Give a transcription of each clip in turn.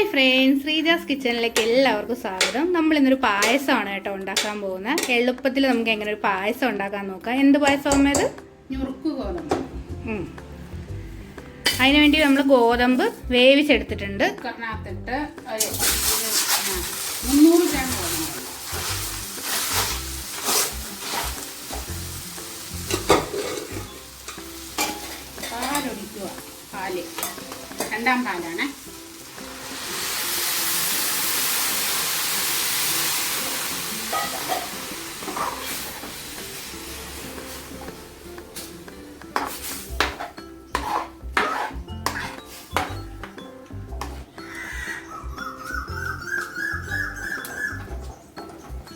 Hi friends, Sreeja's കിച്ചണിലേക്ക് എല്ലാവർക്കും സ്വാഗതം. നമ്മൾ ഇന്നൊരു പായസമാണ് കേട്ടോ ഉണ്ടാക്കാൻ പോകുന്നത്. എളുപ്പത്തിൽ നമുക്ക് എങ്ങനെ ഒരു പായസം ഉണ്ടാക്കാൻ നോക്കാം. എന്ത് പായസം ഇത്? ഞുറുക്ക് ഗോതമ്പ്. അതിന് വേണ്ടി നമ്മൾ ഗോതമ്പ് വേവിച്ചെടുത്തിട്ടുണ്ട്. കുക്കറിനകത്തിട്ട് 300 ഗ്രാം ഗോതമ്പ്. പാലൊഴിക്കുക. പാല് രണ്ടാം പാലാണ്.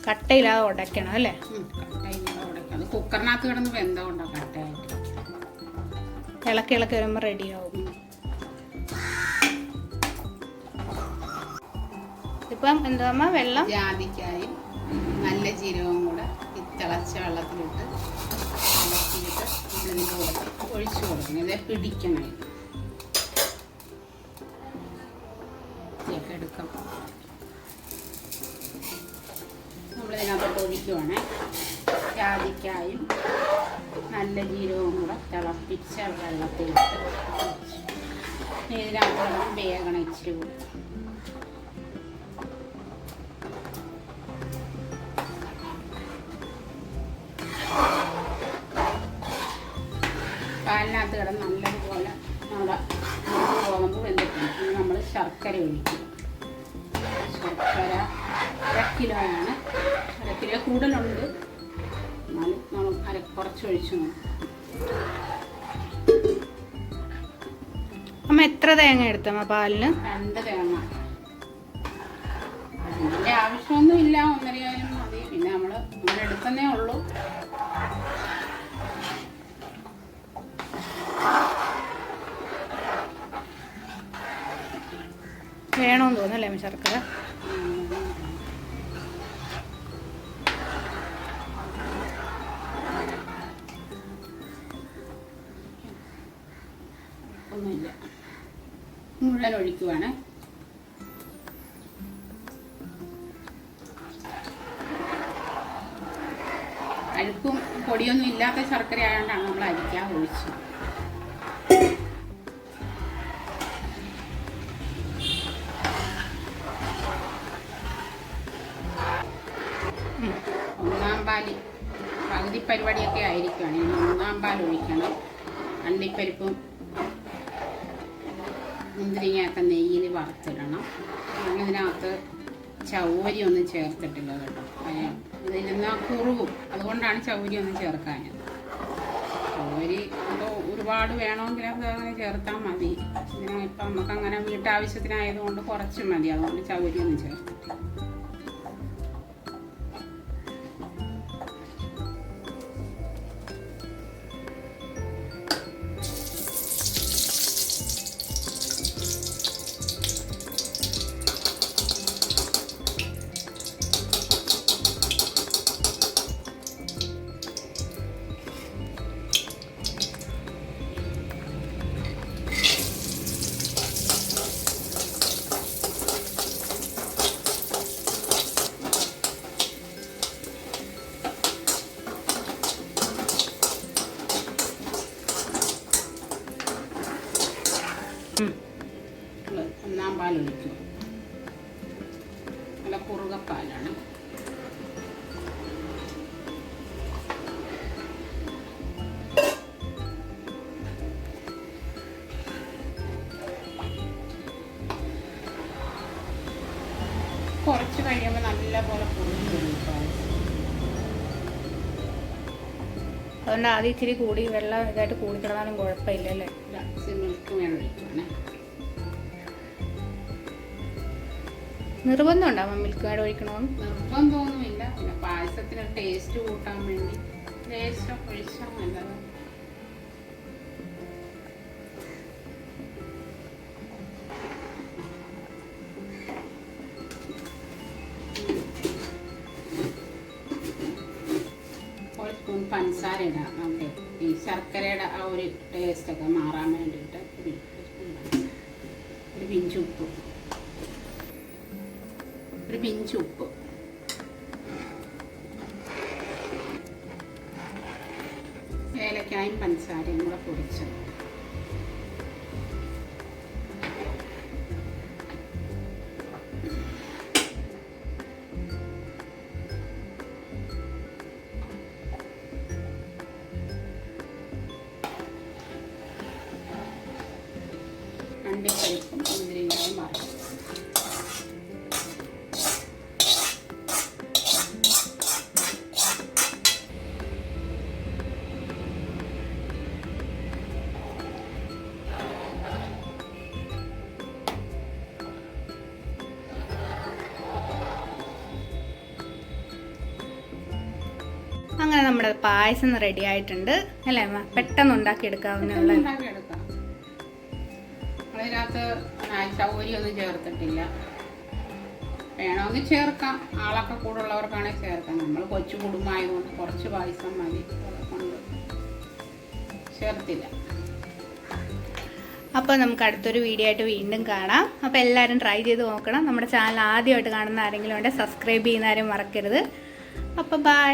കട്ടയില്ലാതെ ഉടയ്ക്കണം അല്ലേ? കട്ടയില്ലാതെ ഉടയ്ക്കണം. കുക്കറിനകത്ത് കിടന്ന് വെന്തമുണ്ടോ കട്ടയായിട്ട്. ഇളക്കി ഇളക്കി വരുമ്പോൾ റെഡിയാവും. ഇപ്പം എന്താ വെള്ളം, ജാതിക്കായും നല്ല ജീരകവും കൂടെ ഈ തിളച്ച വെള്ളത്തിലിട്ട് ഇളക്കിയിട്ട് നമ്മളിതിൻ്റെ കൂടെ ഒഴിച്ചു കൊടുക്കണം. ഇതേ പിടിക്കണം. ഇതൊക്കെ എടുക്കാം. നമ്മളിതിനകത്തോട്ട് ഒഴിക്കുവാണ്. ജാതിക്കായും നല്ല ജീരകവും കൂടെ തിളപ്പിച്ച വെള്ളത്തിലിട്ട് ഇതിനകത്തോളം വേഗണം ഇച്ചിരി കൂടി. പാലിനകത്ത് കിടന്ന് നല്ലതുപോലെ നമ്മുടെ ഗോതമ്പ് വെന്തിട്ടുണ്ട്. ഇനി നമ്മൾ ശർക്കര ഒഴിക്കും. ശർക്കര 1 കിലോയാണ്. 1 കിലോ കൂടുതലുണ്ട്, എന്നാലും നമ്മൾ കുറച്ച് ഒഴിച്ചു നോക്കും. അമ്മ എത്ര തേങ്ങ എടുത്തമ്മ പാലിന്? 2 തേങ്ങ. അതിൻ്റെ ആവശ്യമൊന്നും ഇല്ല, 1.5 ആയാലും മതി. പിന്നെ നമ്മൾ എടുക്കുന്നേ ഉള്ളൂ. വേണമെന്ന് തോന്നല്ലേ ശർക്കര? ഒന്നുമില്ല, മുഴുവൻ ഒഴിക്കുവാണ്. അഴുക്കും പൊടിയൊന്നും ഇല്ലാത്ത ശർക്കര ആയതുകൊണ്ടാണ് നമ്മൾ അരിക്കാൻ ഒഴിച്ചത്. ഒന്നാം പാല് പകുതി പരിപാടിയൊക്കെ ആയിരിക്കുകയാണ്. ഇനി 1-ാം പാൽ ഒഴിക്കണം. അണ്ടിപ്പരിപ്പും മുന്തിരിങ്ങയൊക്കെ നെയ്യിൽ വറുത്തിടണം. ഇതിനകത്ത് ചൗവരി ഒന്നും ചേർത്തിട്ടില്ല കേട്ടോ. ഇതിരുന്നാൽ കുറുകും, അതുകൊണ്ടാണ് ചൗവരി ഒന്നും ചേർക്കാഞ്ഞത്. ചൗവരി ഇപ്പോൾ ഒരുപാട് വേണമെങ്കിൽ അത് അങ്ങനെ ചേർത്താൽ മതി. ഇപ്പം നമുക്കങ്ങനെ വീട്ടാവശ്യത്തിനായതുകൊണ്ട് കുറച്ച് മതി, അതുകൊണ്ട് ചൗവരി ഒന്നും ചേർത്തിട്ടില്ല. ഒന്നാം പാൽ ഒഴിക്കും. നല്ല കുറുകപ്പാലാണ്. കുറച്ച് കഴിയുമ്പോൾ നല്ല പോലെ കുറുകി വരും പായസം. അതുകൊണ്ട് ആദ്യം ഇച്ചിരി കൂടി വെള്ളം ഇതായിട്ട് കൂടി കിടന്നാലും കുഴപ്പമില്ല അല്ലേ? മിൽക്ക് വേണം ഒഴിക്കുവാണ്. നിർബന്ധം ഉണ്ടാവും മിൽക്ക് മേഡ് ഒഴിക്കണമെന്ന്? നിർബന്ധമൊന്നുമില്ല. പിന്നെ പായസത്തിന് ടേസ്റ്റ് കൂട്ടാൻ വേണ്ടി ലേശം ഒഴിച്ചാൽ നല്ലത്. ഒരു സ്പൂൺ പഞ്ചസാര ഇടാം. നമുക്ക് ഈ ശർക്കരയുടെ ആ ഒരു ടേസ്റ്റൊക്കെ മാറാൻ വേണ്ടിയിട്ട് ഒരു പിഞ്ച് ഉപ്പ്. ഒരു പിഞ്ച് ഉപ്പ്, ഏലക്കായും പഞ്ചസാരയും കൂടെ പൊടിച്ചത്, അണ്ടിപ്പരിപ്പും മുന്തിരിങ്ങയും വറുക്കും. അങ്ങനെ നമ്മുടെ പായസം റെഡി ആയിട്ടുണ്ട് അല്ലേ അമ്മ? പെട്ടെന്ന് ഉണ്ടാക്കിയെടുക്കാവുന്ന ഉണ്ടാക്കിയെടുക്കാം. അതിനകത്ത് ചൗരിയൊന്നും ചേർത്തിട്ടില്ല. വേണമെങ്കിൽ ചേർക്കാം, ആളൊക്കെ കൂടുള്ളവർക്കാണെങ്കിൽ ചേർക്കാം. നമ്മൾ കൊച്ചു കുടുംബമായതുകൊണ്ട് കുറച്ച് പായസം മതി, കൊണ്ട് ചേർത്തില്ല. അപ്പോൾ നമുക്ക് അടുത്തൊരു വീഡിയോ ആയിട്ട് വീണ്ടും കാണാം. അപ്പോൾ എല്ലാവരും ട്രൈ ചെയ്ത് നോക്കണം. നമ്മുടെ ചാനൽ ആദ്യമായിട്ട് കാണുന്ന ആരെങ്കിലും ഉണ്ടെങ്കിൽ സബ്സ്ക്രൈബ് ചെയ്യുന്നവരും മറക്കരുത്. അപ്പോൾ ബൈ.